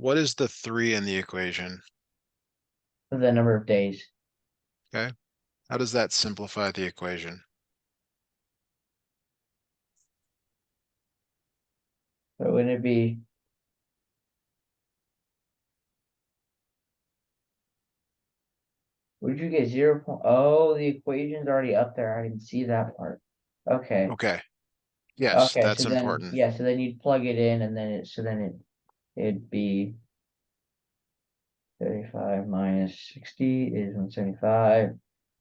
What is the 3 in the equation? The number of days. Okay. How does that simplify the equation? But wouldn't it be? Would you get 0 point? Oh, the equation's already up there. I didn't see that part. Okay. Okay. Yes, Okay. So that's then, important. yeah. So then you'd plug it in, and then it'd be 35 minus 60 is 175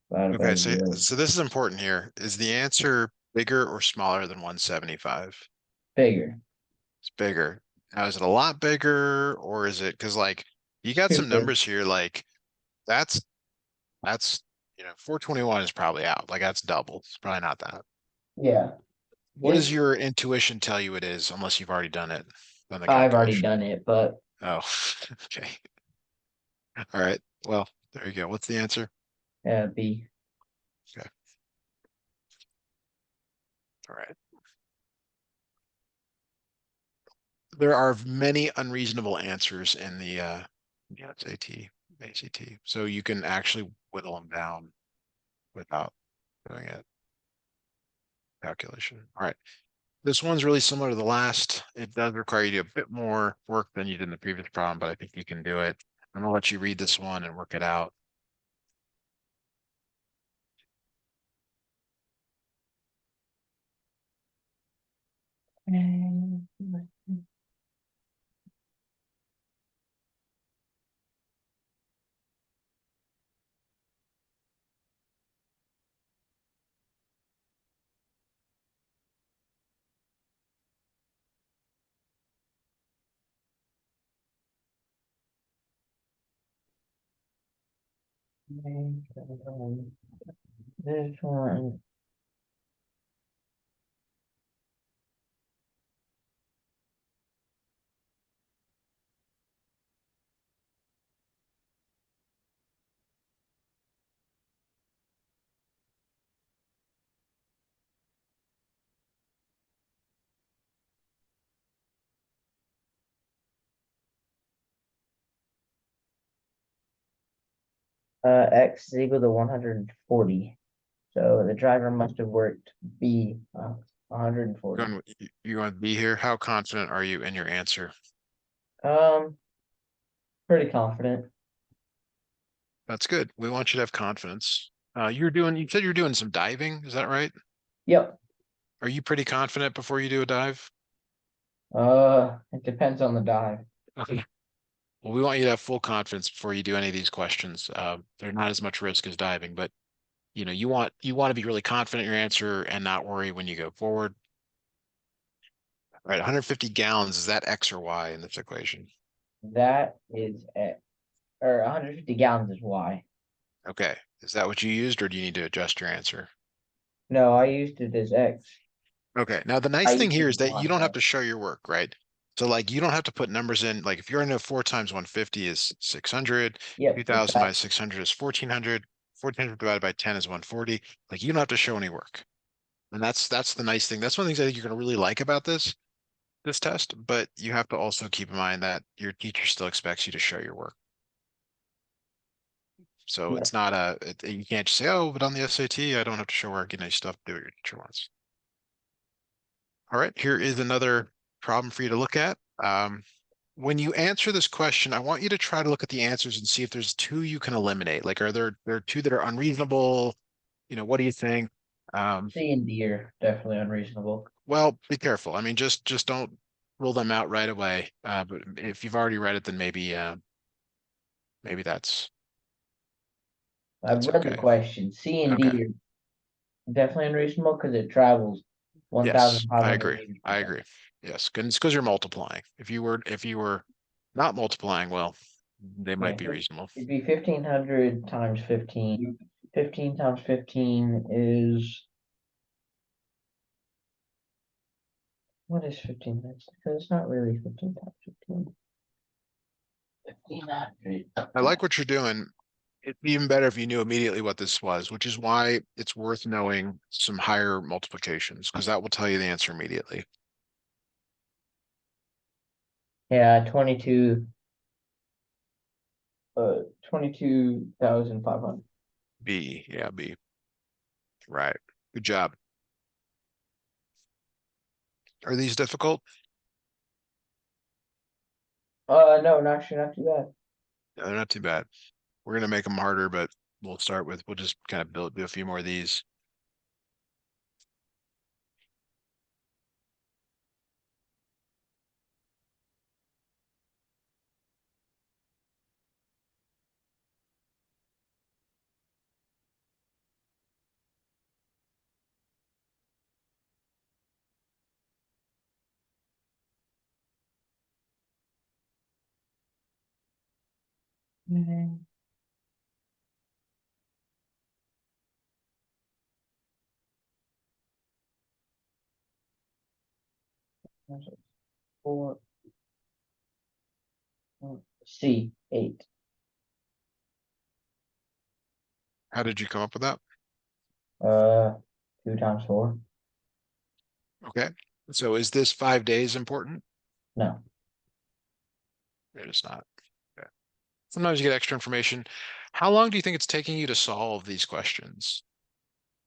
divided by Okay, so 0. so this is important here. Is the answer bigger or smaller than 175? Bigger. It's bigger. Now, is it a lot bigger or is it because like you got some Stupid. numbers here like that's that's 421 is probably out. Like that's double. It's probably not that. Yeah. What does It's your intuition tell you it is, unless you've already done it, done the I've already calculation? done it, but Oh, okay. All right. Well, there you go. What's the answer? B. Okay. All right. There are many unreasonable answers in the yeah, it's ACT. So you can actually whittle them down without doing it calculation. All right. This one's really similar to the last. It does require you to do a bit more work than you did in the previous problem, but I think you can do it. I'm gonna let you read this one and work it out. This one. X is equal to 140. So the driver must have worked B 140. You want to be here? How confident are you in your answer? Um, Pretty confident. That's good. We want you to have confidence. You said you're doing some diving. Is that right? Yep. Are you pretty confident before you do a dive? It depends on the dive. Okay. Well, we want you to have full confidence before you do any of these questions. They're not as much risk as diving, but you want to be really confident in your answer and not worry when you go forward. All right, 150 gallons, is that X or Y in this equation? That is X, or 150 gallons is Y. Okay. Is that what you used, or do you need to adjust your answer? No, I used it as X. Okay. Now, the I nice thing used it here as is that you don't have Y. to show your work, right? So like you don't have to put numbers in. Like if you're in a 4 times 150 is 600, Yep, 2000 minus 600 is 1400, 1400 divided by 10 is 140. Like you don't have to show any work. And that's the nice thing. That's one of the things I think you're going to really like about this test, but you have to also keep in mind that your teacher still expects you to show your work. So Yep. it's not you can't just say, oh, but on the SAT, I don't have to show work. You stuff, do what your teacher wants. All right, here is another problem for you to look at. When you answer this question, I want you to try to look at the answers and see if there's two you can eliminate. Like, are there two that are unreasonable? What do you think? Um, C and D are definitely unreasonable. well, be careful. I mean, just don't rule them out right away. But if you've already read it, then maybe I've that's read the okay. question. C and Okay. D are definitely unreasonable because it travels Yes, I 1,500 agree. meters per I second. agree. Yes, it's because you're multiplying. If you were not multiplying, well, they Yeah, might be reasonable. it'd be 1,500 times 15. 15 times 15 is, what is 15 times? Because it's not really 15 times 15. 1,500. I like what you're doing. It'd be even better if you knew immediately what this was, which is why it's worth knowing some higher multiplications, because that will tell you the answer immediately. Yeah, 22. 22,500. B, yeah, B. Right. Good job. Are these difficult? No, actually not too bad. No, they're not too bad. We're gonna make them harder, but we'll just kind of do a few more of these. Mhm. That's a Four, C, 8. How did you come up with that? Uh, 2 times 4. Okay. So is this 5 days important? No, It is not. Okay. Sometimes you get extra information. How long do you think it's taking you to solve these questions?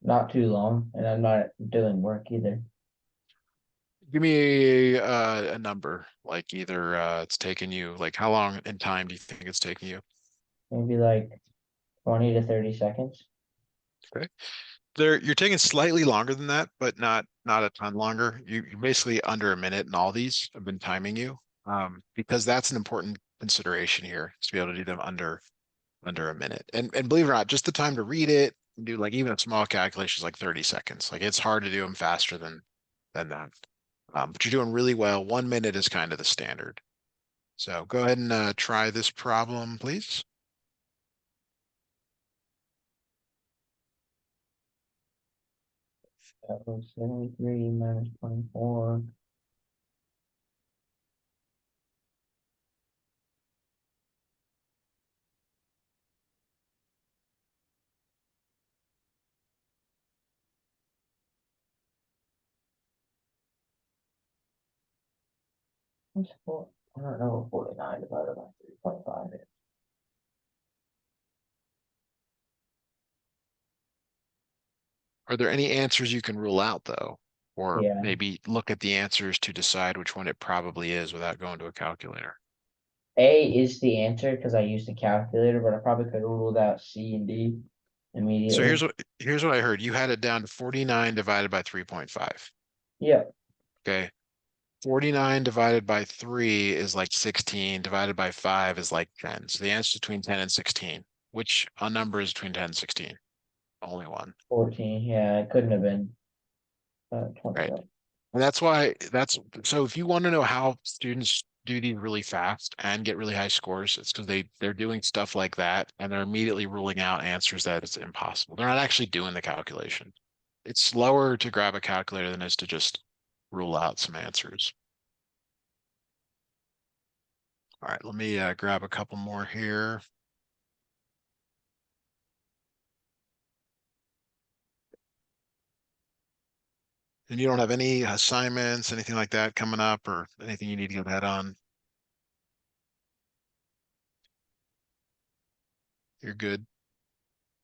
not too long, and I'm not doing work either. Give me a number, like either it's taking you, like how long in time do you think it's taking you? Maybe like 20 to 30 seconds. Okay. You're taking slightly longer than that, but not a ton longer. You're basically under a minute in all these. I've been timing you. Because that's an important consideration here, is to be able to do them under a minute. And believe it or not, just the time to read it, do like even a small calculation is like 30 seconds. Like it's hard to do them faster than that. But you're doing really well. 1 minute is kind of the standard. So go ahead and try this problem, please. That was 73 minus 24. What's four? I don't know what 49 divided by 3.5 is. Are there any answers you can rule out though? Or Yeah, maybe look at the answers to decide which one it probably is without going to a calculator. A is the answer because I used the calculator, but I probably could have ruled out C and D So immediately. here's what I heard. You had it down to 49 divided by 3.5. Yep, Okay. 49 divided by 3 is like 16, divided by 5 is like 10. So the answer is between 10 and 16. Which a number is between 10 and 16? Only one, 14. Yeah, it couldn't have been right? 27. And that's so if you want to know how students do these really fast and get really high scores, it's because they're doing stuff like that and they're immediately ruling out answers that it's impossible. They're not actually doing the calculation. It's slower to grab a calculator than it is to just rule out some answers. All right, let me grab a couple more here. And you don't have any assignments, anything like that coming up, or anything you need to get that on? You're good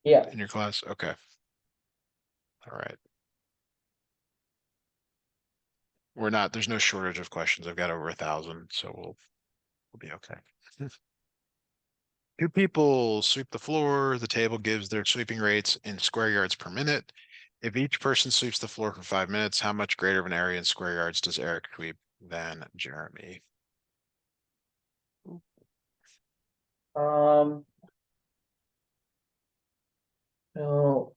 Yeah, in your class? Okay. All right. There's no shortage of questions. I've got over 1,000, so we'll be okay. Two people sweep the floor. The table gives their sweeping rates in square yards per minute. If each person sweeps the floor for 5 minutes, how much greater of an area in square yards does Eric sweep than Jeremy? um, so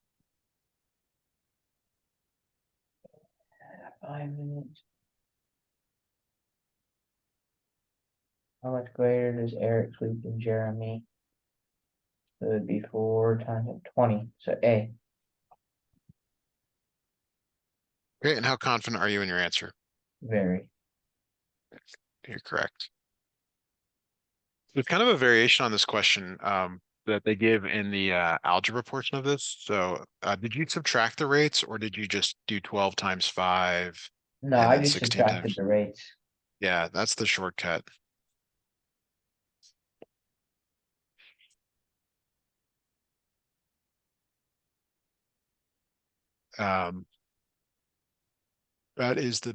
5 minutes. How much greater does Eric sleep than Jeremy? So it would be 4 times 20. So A, Okay, and how confident are you in your answer? very. You're correct. There's kind of a variation on this question that they give in the algebra portion of this. So did you subtract the rates or did you just do 12 times 5 No, and I then just 16 subtracted times? the rates. Yeah, that's the shortcut. Um, that is the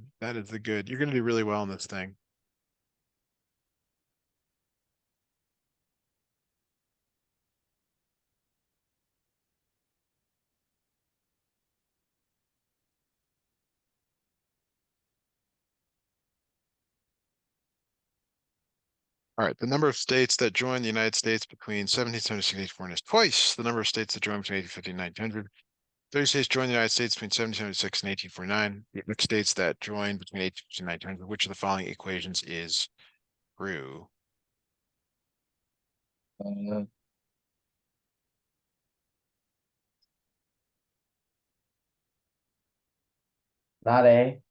good. You're going to do really well in this thing. All right, the number of states that joined the United States between 1776 and 1849 is twice the number of states that joined between 1850 and 1900. 30 states joined the United States between 1776 and 1849. Which states that joined between 1850 and 1900? Which of the following equations is true? Uh, not A.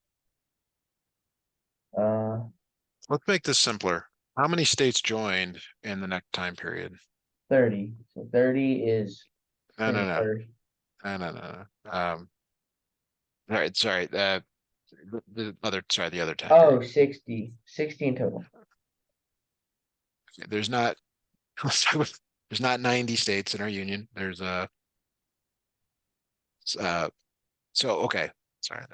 Uh, Let's make this simpler. How many states joined in the next time period? 30. So 30 is No, no, no, 21st. no, no, no, no. All right, sorry. The other time Oh, period. 60. 60 in total. There's not, there's not 90 states in our union. Uh, so okay. Sorry.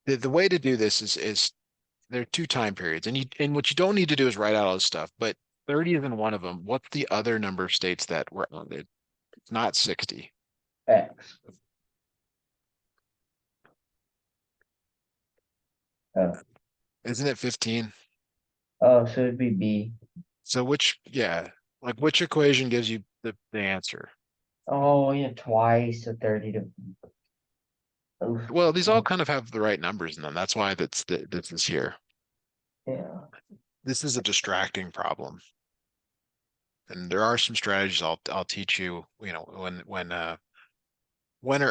The way to do this is there are two time periods, and what you don't need to do is write out all this stuff, but 30 isn't one of them. What's the other number of states that were added? It's not 60. X. Oh. Isn't it 15? Oh, so it'd be B. So yeah, like which equation gives you the answer? Oh, yeah, twice. So 30 to. Oof. Well, these all kind of have the right numbers in them. That's why this is here. Yeah. This is a distracting problem. And there are some strategies I'll teach you, when or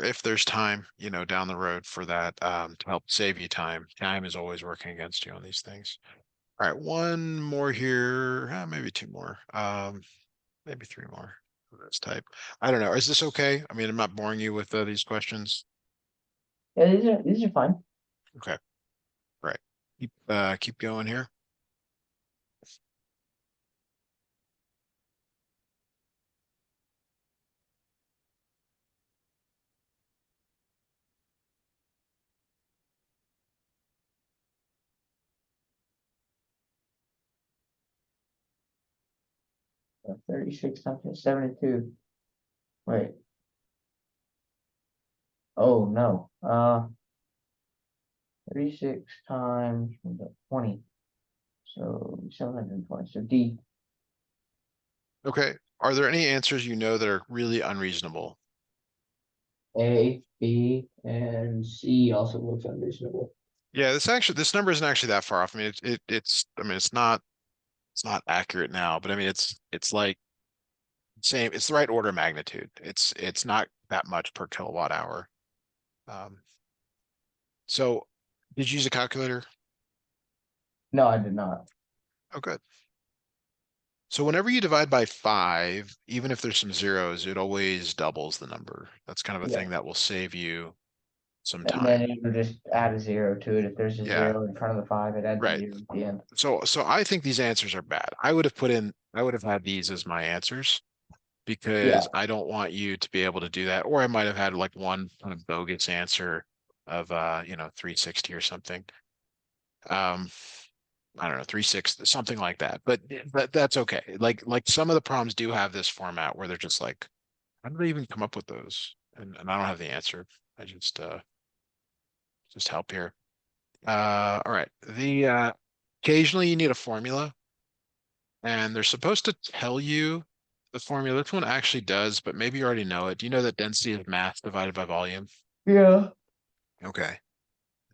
if there's time, down the road for that, to help save you time. Time is always working against you on these things. All right, one more here, maybe two more, maybe three more of this type. I don't know. Is this okay? I mean, I'm not boring you with these questions. Yeah, these are fine. Okay, right. Keep going here. 36 times 72. Wait. Oh, no. 36 times 20. So 720. So D. Okay. Are there any answers that are really unreasonable? A, B, and C also looks unreasonable. Yeah, this number isn't actually that far off. I mean, it's I mean, it's not accurate now, but I mean, it's like same. It's the right order of magnitude. It's not that much per kilowatt hour. Um, so did you use a calculator? No, I did not. Oh, good. So whenever you divide by 5, even if there's some zeros, it always doubles the number. That's kind of a Yeah. thing that will save you some And then time. it would just add a zero to it. If there's a Yeah, zero in front of the five, it adds a right. zero at the end. So I think these answers are bad. I would have had these as my answers Yeah. because I don't want you to be able to do that. Or I might have had like one kind of bogus answer of 360 or something. Um, I don't know, 360, something like that. But that's okay. Like some of the problems do have this format where they're just like, how do they even come up with those? And I don't have the answer. I just help here. All right. The occasionally you need a formula, and they're supposed to tell you the formula. This one actually does, but maybe you already know it. Do you know that density is mass divided by volume? Yeah. Okay.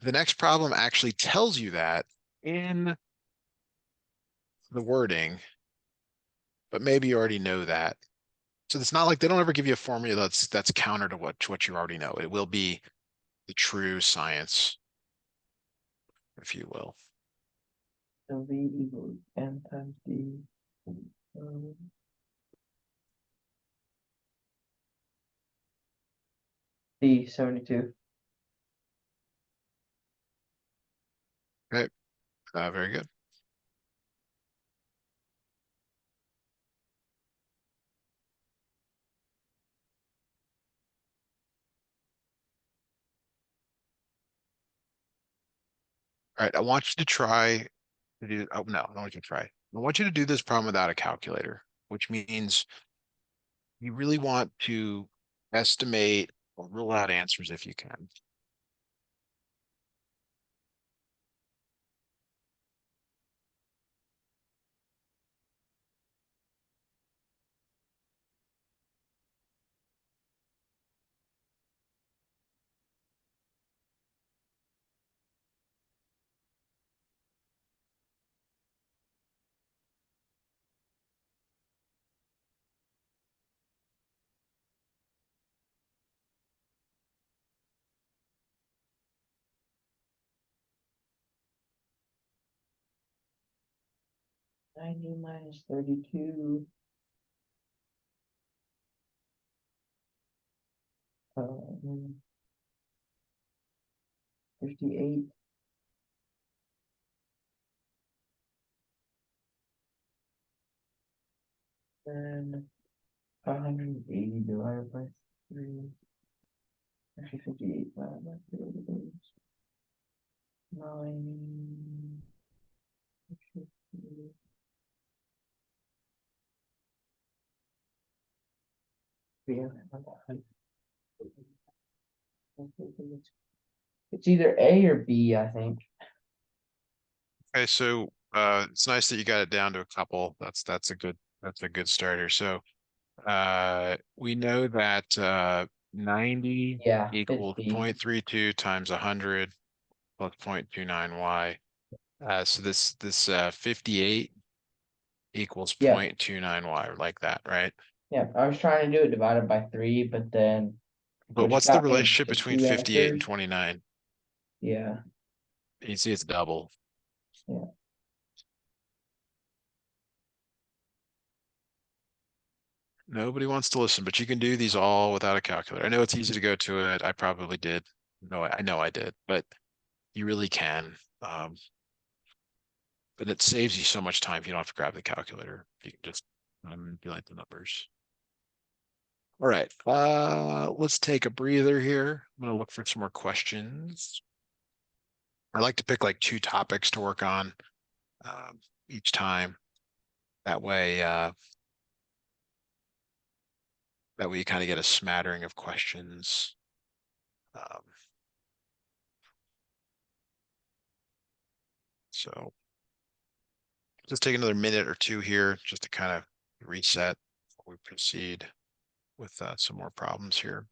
The next problem actually tells you that in the wording, but maybe you already know that. So it's not like they don't ever give you a formula that's counter to what you already know. It will be the true science, if you will. So V equals N times D. Um, D 72. Okay. Very good. All right, I want you to try to do, oh no, I don't want you to try. I want you to do this problem without a calculator, which means you really want to estimate or rule out answers if you can. 90 minus 32. 58. And 580 divided by 3. Actually, 58 divided by 3 is 9. Yeah, it's either A or B, I think. Okay, so it's nice that you got it down to a couple. That's a good starter. So we know that 90 Yeah, it's equals B. 0.32 times 100 plus 0.29y. So this 58 equals Yeah, 0.29y, like that, right? yeah. I was trying to do it divided by 3, but then But which what's the got me relationship to between two 58 and answers. 29? Yeah, You see it's double. yeah. Nobody wants to listen, but you can do these all without a calculator. I know it's easy to go to it. I probably did. No, I know I did, but you really can. But it saves you so much time if you don't have to grab the calculator. You can just manipulate the numbers. All right, let's take a breather here. I'm gonna look for some more questions. I like to pick like two topics to work on each time. That way, uh, that way you kind of get a smattering of questions. Um, so just take another minute or two here just to kind of reset before we proceed with some more problems here.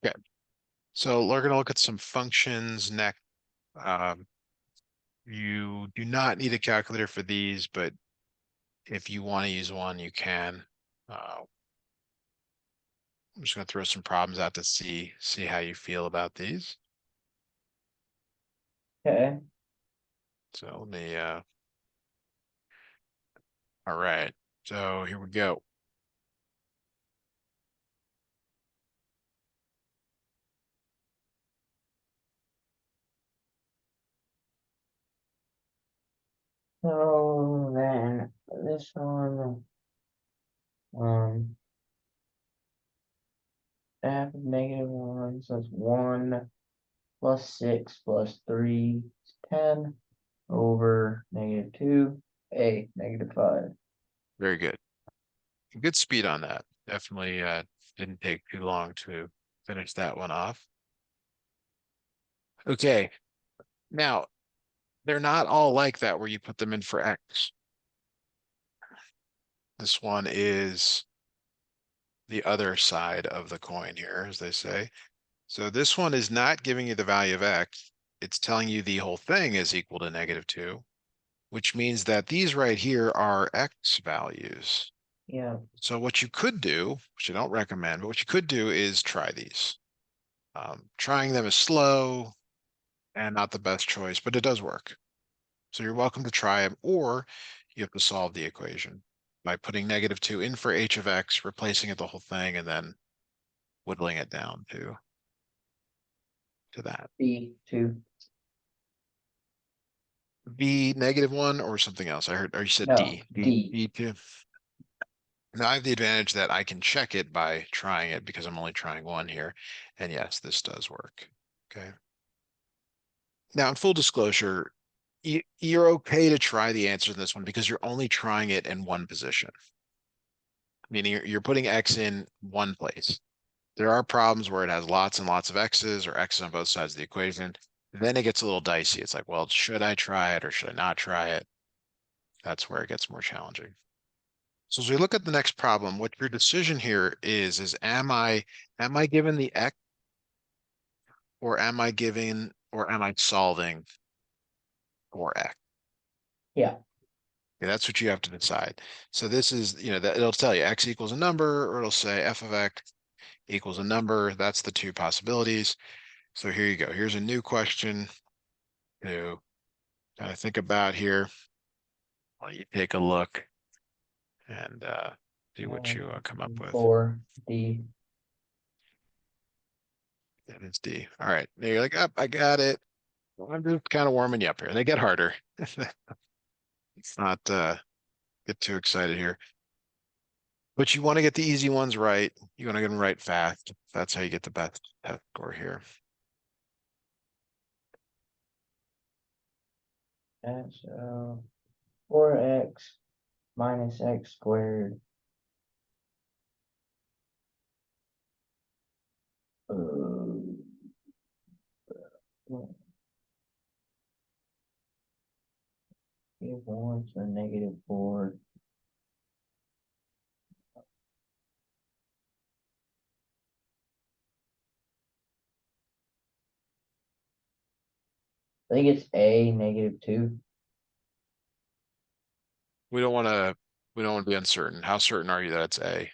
Okay, so we're going to look at some functions next. Um, you do not need a calculator for these, but if you want to use one, you can. I'm just going to throw some problems out to see how you feel about these. Okay. So let me, all right. So here we go. So then this one, f of -1, so it's 1 plus 6 plus 3 is 10. over -2, A, -5. Very good. Good speed on that. Definitely didn't take too long to finish that one off. Okay, now they're not all like that where you put them in for X. This one is the other side of the coin here, as they say. So this one is not giving you the value of X. It's telling you the whole thing is equal to -2, which means that these right here are X values. Yeah, So what you could do, which I don't recommend, but what you could do is try these. Trying them is slow and not the best choice, but it does work. So you're welcome to try them, or you have to solve the equation by putting -2 in for h of x, replacing it the whole thing, and then whittling it down to that. B, 2. B -1 or something else. I heard, or you said No, D. D. D2. Now I have the advantage that I can check it by trying it because I'm only trying one here. And yes, this does work. Okay. Now, in full disclosure, you're okay to try the answer in this one because you're only trying it in one position, meaning you're putting X in one place. There are problems where it has lots and lots of X's or X's on both sides of the equation. Then it gets a little dicey. It's like, well, should I try it or should I not try it? That's where it gets more challenging. So as we look at the next problem, what your decision here is am I given the X or am I solving for X? Yeah, Okay, that's what you have to decide. So this is, that it'll tell you X equals a number, or it'll say f of X equals a number. That's the two possibilities. So here you go. Here's a new question to kind of think about here while you take a look and see what you come up with. 4, D. That is D. All right. Now you're like, up, I got it. Well, I'm just kind of warming you up here. They get harder. It's not get too excited here. But you want to get the easy ones right. You want to get them right fast. That's how you get the best test score here. That's 4x minus x squared. Give 1 to -4. I think it's A, -2. We don't want to we don't want to be uncertain. How certain are you that it's A?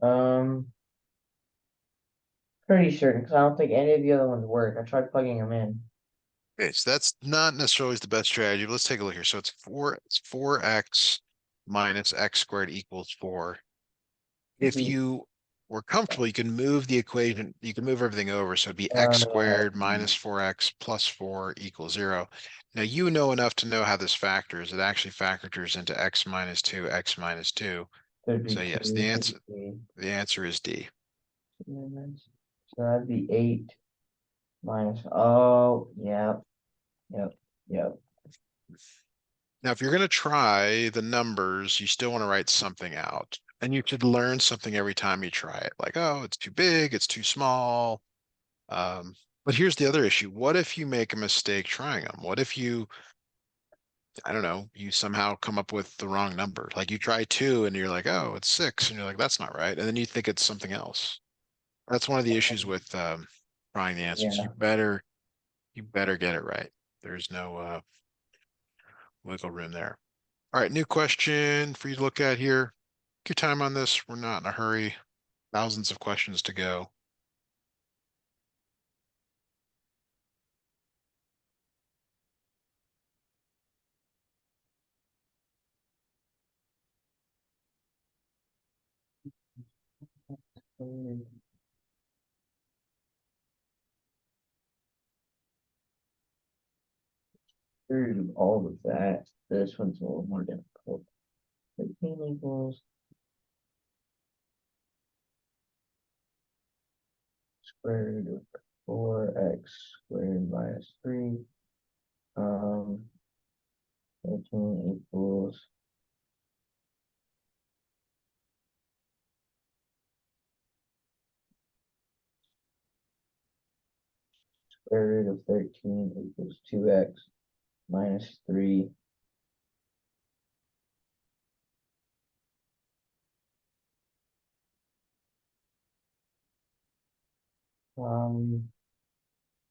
Um, Pretty certain because I don't think any of the other ones work. I tried plugging them in. Okay, so that's not necessarily the best strategy, but let's take a look here. So it's 4x minus x squared equals 4. If The you were comfortable, you can move the equation, you can move everything over. So it'd be x uh, squared minus 4x plus 4 equals 0. Now you know enough to know how this factors. It actually factors into x minus 2, x minus 2. could So be yes, 2, could be the answer is D. 2. So that'd be 8 minus. Oh, yep, yep, yep. Now, if you're going to try the numbers, you still want to write something out. And you should learn something every time you try it. Like, oh, it's too big, it's too small. But here's the other issue. What if you make a mistake trying them? What if you, I don't know, you somehow come up with the wrong number? Like you try 2 and you're like, oh, it's 6. And you're like, that's not right. And then you think it's something else. That's one of the issues with trying the answers. Yeah. You better get it right. There's no wiggle room there. All right, new question for you to look at here. Take your time on this. We're not in a hurry. Thousands of questions to go. Through all of that, this one's a little more difficult. 13 equals square root of 4x squared minus 3. 13 equals square root of 13 equals 2x minus 3.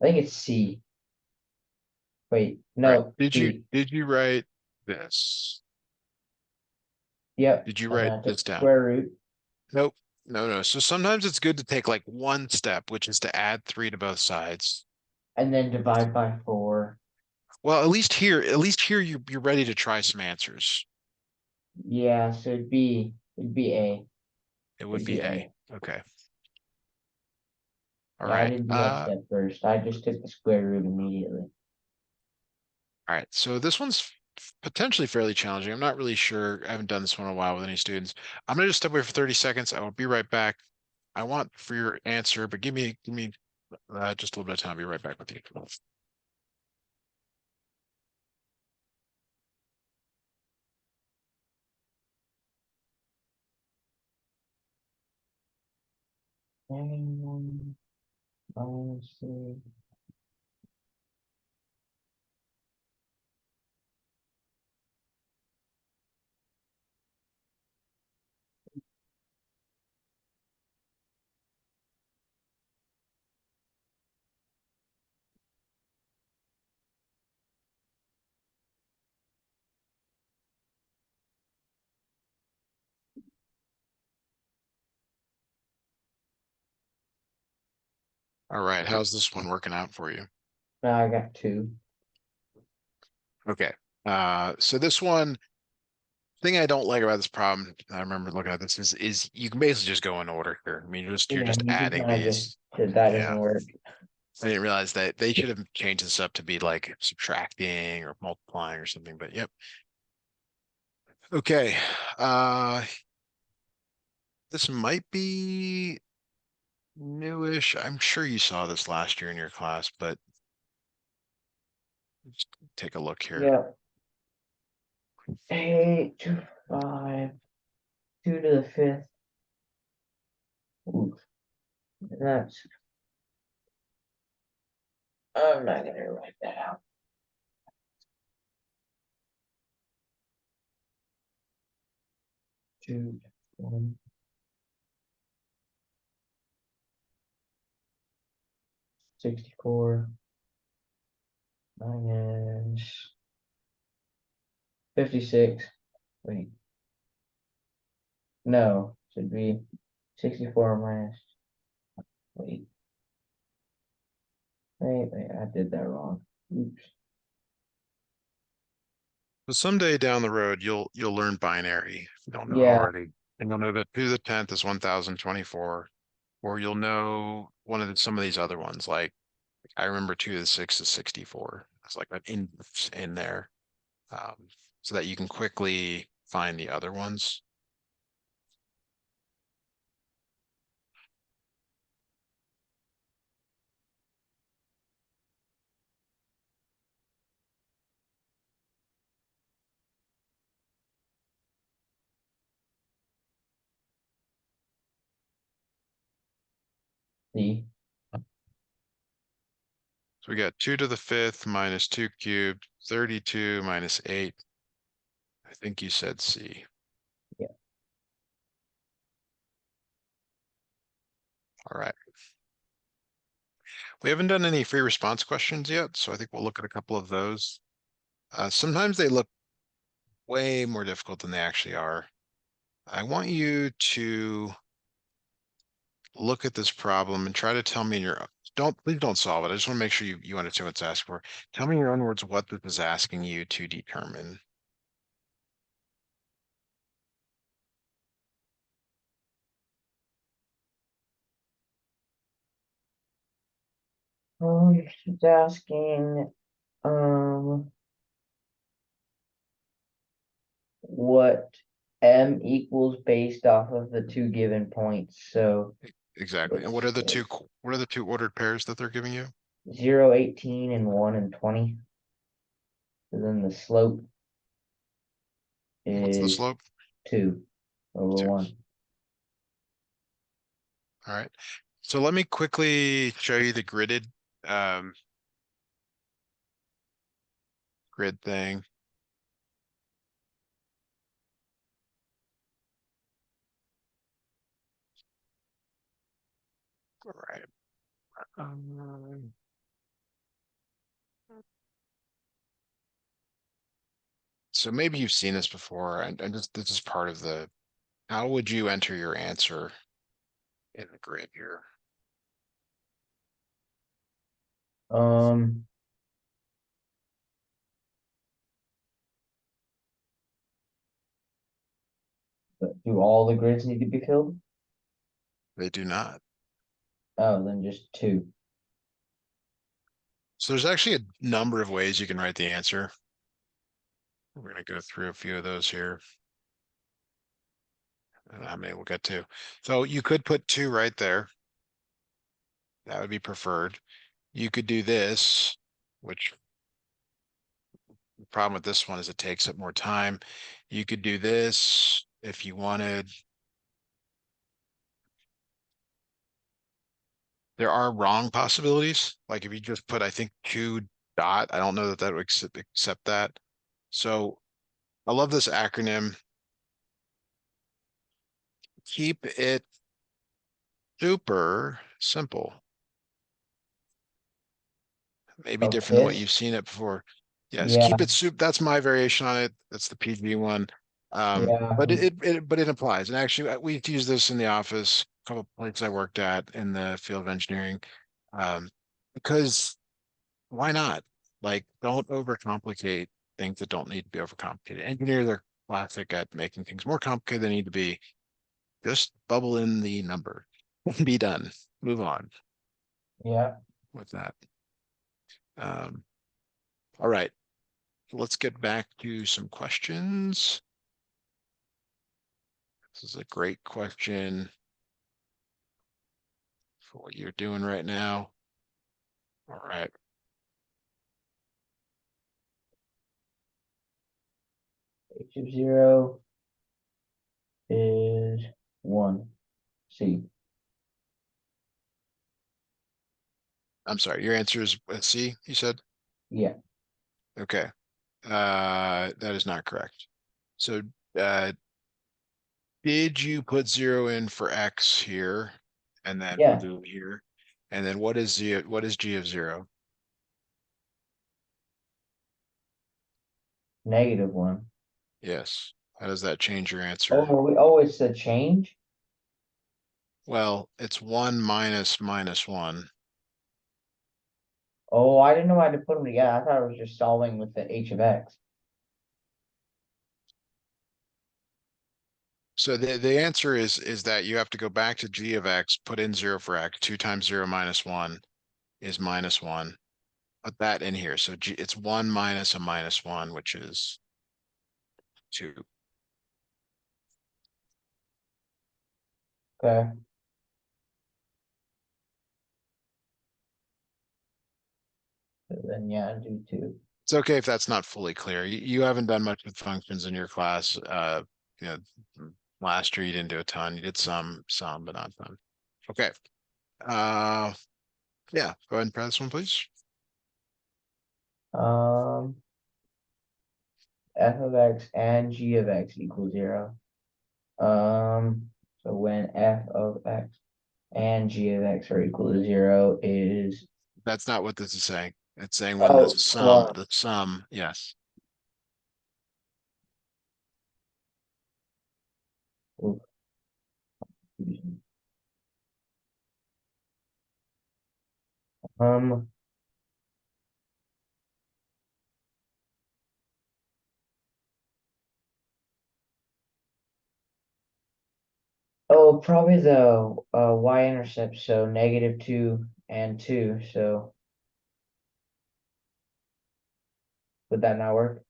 I think it's C. Wait, All right. no, Did you B. did you write this? Yep. Did you And then write I took this the down? square root Nope. No, no. So sometimes it's good to take like one step, which is to add three to both sides. and then divide by 4. Well, at least here you're ready to try some answers. Yeah, so it'd be A. It would It'd be be A. A. Okay. All Yeah, I right. didn't do that step first. I just took the square root immediately. All right. So this one's potentially fairly challenging. I'm not really sure. I haven't done this one in a while with any students. I'm gonna just step away for 30 seconds. I will be right back. I want for your answer, but give me just a little bit of time. I'll be right back with you. And minus 3. All right. How's this one working out for you? Now I got 2. Okay. So this one thing I don't like about this problem, I remember looking at this, is you can basically just go in order here. I mean, you're Yeah, just you can adding kind of just these. that doesn't Yeah. work. I didn't realize that they should have changed this up to be like subtracting or multiplying or something, but yep. Okay. Uh, this might be newish. I'm sure you saw this last year in your class, but just take a look here. Yeah. 8 to 5, 2 to the 5th. Oof, that's I'm not gonna write that out. 2, 1, 64 minus 56. Wait, no, should be 64 minus. Wait, wait, I did that wrong. Oops. So someday down the road, you'll learn binary if you don't know it Yeah, already, and you'll know that 2 to the 10th is 1024, or you'll know some of these other ones. Like I remember 2 to the 6th is 64. It's like an in there, um, so that you can quickly find the other ones. see, So we got 2 to the 5th minus 2 cubed, 32 minus 8. I think you said C. yeah. All right. We haven't done any free response questions yet, so I think we'll look at a couple of those. Sometimes they look way more difficult than they actually are. I want you to look at this problem and try to tell me in your please don't solve it. I just want to make sure you understand what it's asking for. Tell me in your own words what this is asking you to determine. She's asking, um, what M equals based off of the 2 given points. So exactly. And It's what are the two ordered pairs that they're giving you? 0, 18, and 1 and 20. And then the slope What's the is slope? 2 over Two. 1. All right. So let me quickly show you the gridded um, grid thing. All right. Um, so maybe you've seen this before, and just this is part of the. How would you enter your answer in the grid here? Um, but do all the grids need to be filled? They do not. Oh, then just 2. So there's actually a number of ways you can write the answer. We're going to go through a few of those here. I don't know how many we'll get to. So you could put 2 right there. That would be preferred. You could do this, which the problem with this one is it takes up more time. You could do this if you wanted. There are wrong possibilities. Like if you just put, I think, 2 dot, I don't know that that would accept that. So I love this acronym. Keep it super simple. Maybe Of different than what you've this? seen it before. Yes, Yeah, keep it soup. That's my variation on it. That's the PG one. yeah. But it applies. And actually, we use this in the office, a couple of places I worked at in the field of engineering. Um, because why not? Like, don't overcomplicate things that don't need to be overcomplicated. Engineers are classic at making things more complicated than they need to be. Just bubble in the number. Be done. Move on Yeah. with that. Um, all right. Let's get back to some questions. This is a great question for what you're doing right now. All right. H of 0 is 1. C. I'm sorry. Your answer is C, you said? Yeah. Okay. That is not correct. So, uh, did you put 0 in for X here and then Yeah. blue here? And then what is G of 0? -1. Yes. How does that change your answer? Oh, we always said change? Well, it's 1 minus minus 1. Oh, I didn't know I had to put them together. I thought it was just solving with the H of X. So the answer is that you have to go back to G of X, put in 0 for X, 2 times 0 minus 1 is minus 1. Put that in here. So it's 1 minus a minus 1, which is 2. Okay. So then, yeah, do 2. It's okay if that's not fully clear. You haven't done much with functions in your class. You know, last year you didn't do a ton. You did some, but not a ton. Okay. Uh, yeah, go ahead and press this one, please. Um, F of X and G of X equals 0. So when F of X and G of X are equal to 0 is, That's not what this is saying. It's saying when oh, plus. the sum, yes. Oops, excuse me. Um, oh, probably the y-intercept, so -2 and 2. So would that not work?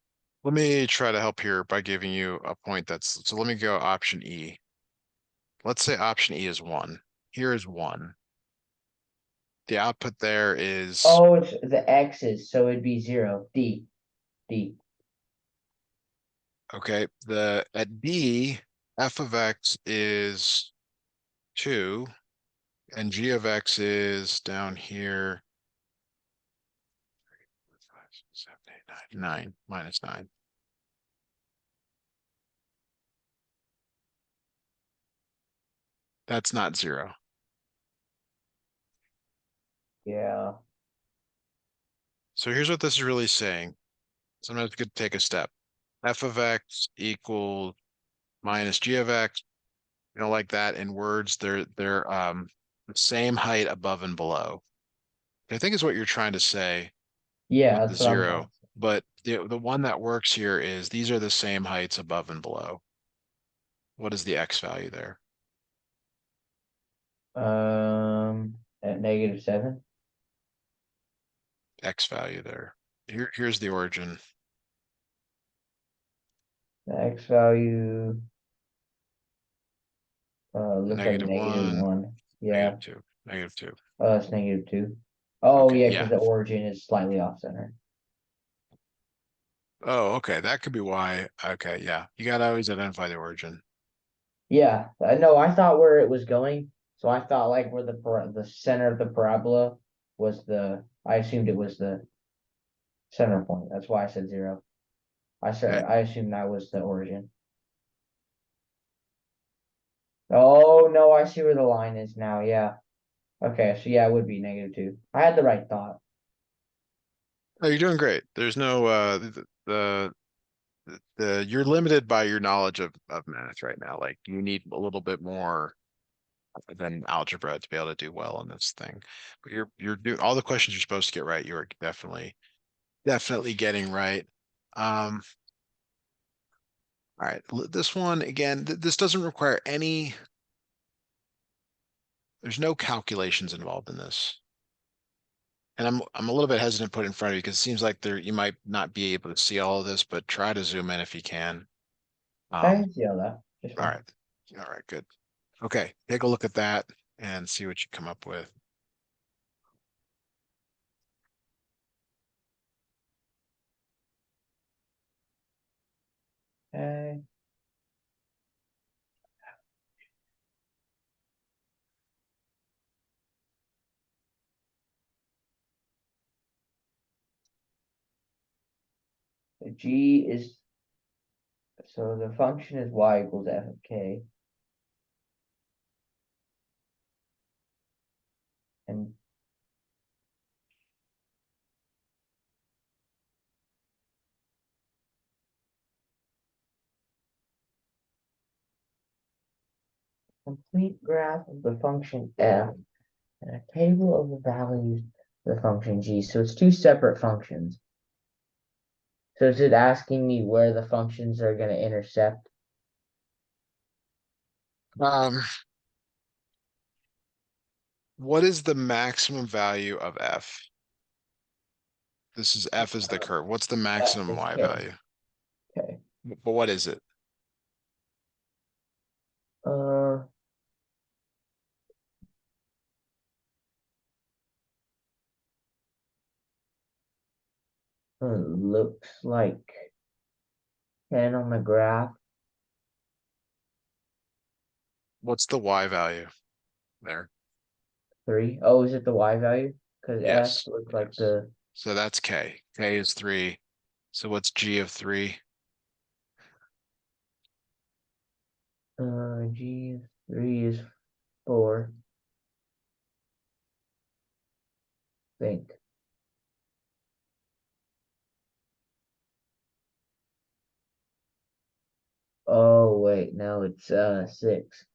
Let me try to help here by giving you a point so let me go option E. Let's say option E is 1. here is 1. The output there is, Oh, it's the X's, so it'd be 0. D. D. okay, the at D, f of x is 2, and g of x is down here, 5, 6, 7, 8, 9, 9 -9. That's not 0. Yeah. So here's what this is really saying. Sometimes we could take a step. F of x equals minus g of x, like that in words, they're the same height above and below. I think is what you're trying to say with Yeah, the that's what I'm trying 0, but the one that works here is these are the same heights above and below. What is the x value there? to. At -7. X value there. Here's the origin. The X value looks like -1, -1. Yeah. -2, -2. Oh, it's -2. Oh, Okay, yeah, because yeah. the origin is slightly off center. Oh, okay. That could be why. Okay, yeah. You gotta always identify the origin. Yeah, I know. I thought where it was going, so I thought like where the center of the parabola was the. I assumed it was the center point. That's why I said 0. Okay. I assumed that was the origin. Oh no, I see where the line is now. Yeah. Okay, so yeah, it would be -2. I had the right thought. Oh, you're doing great. There's no the you're limited by your knowledge of math right now. Like you need a little bit more than algebra to be able to do well on this thing. But you're doing all the questions you're supposed to get right. You are definitely getting right. Um, all right, this one again. This doesn't require any. There's no calculations involved in this. And I'm a little bit hesitant to put it in front of you because it seems like you might not be able to see all of this, but try to zoom in if you can. I Um, can see all that. Just all fine. right. All right, good. Okay, take a look at that and see what you come up with. Okay. The G is so the function is y equals f of k, and complete graph of the function f and a table of the values of the function g. So it's two separate functions. So is it asking me where the functions are going to intercept? Um, what is the maximum value of f? This is f is the curve. What's the F maximum is y k. value? Okay. But what is it? Uh, looks like 10 on the graph. What's the y value there? 3. Oh, is it the y value? Because f Yes, looks like yes. the So that's k. K is 3. So what's g of 3? g 3 is 4, I think. Oh wait, no, it's 6,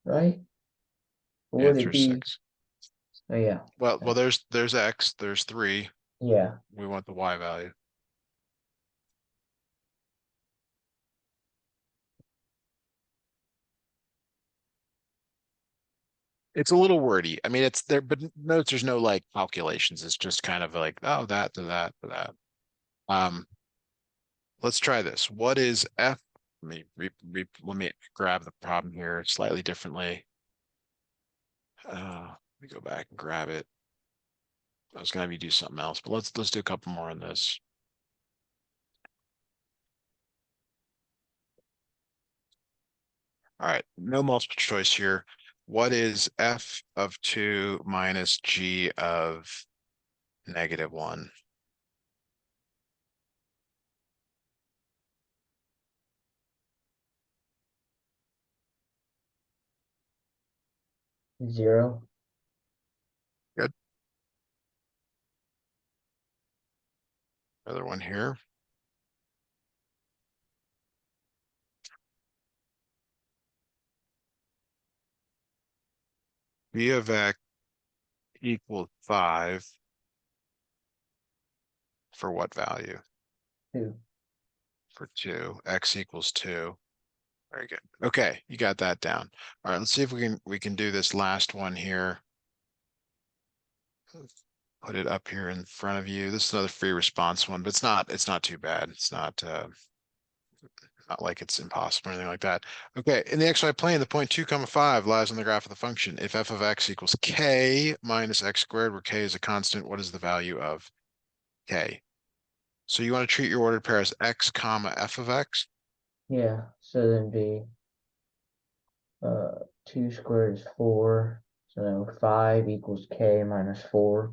right? Or The would answer it is be? 6. Oh yeah, Well, there's x, there's 3. yeah. We want the y value. It's a little wordy. I mean, it's there, but notice there's no like calculations. It's just kind of like, oh, that to that to that. Um, let's try this. What is f? let me grab the problem here slightly differently. Let me go back and grab it. I was gonna have you do something else, but let's do a couple more on this. All right, no multiple choice here. What is f of 2 minus g of -1? 0. Good. Another one here. V of x equals 5 for what value? 2. For 2. X equals 2. Very good. Okay, you got that down. All right, let's see if we can do this last one here. Put it up here in front of you. This is another free response one, but it's not too bad. It's not like it's impossible or anything like that. Okay, in the xy plane, the point 2, 5 lies on the graph of the function. If f of x equals k minus x squared, where k is a constant, what is the value of k? So you want to treat your ordered pair as x comma f of x? Yeah, so then be 2 squared is 4. So then 5 equals k minus 4.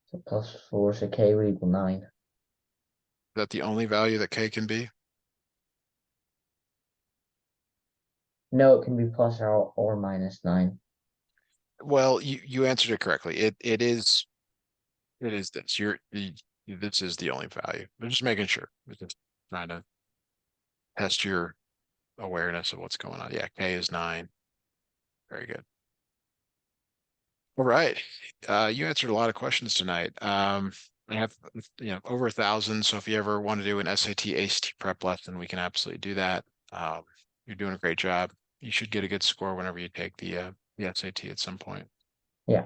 So plus 4, so k would equal 9. Is that the only value that k can be? No, it can be plus or minus 9. Well, you answered it correctly. It is this. This is the only value. I'm just making sure. We're just trying to test your awareness of what's going on. Yeah, k is 9. Very good. All right. You answered a lot of questions tonight. I have over 1,000. So if you ever want to do an SAT, ACT prep lesson, we can absolutely do that. You're doing a great job. You should get a good score whenever you take the SAT at some point. Yeah.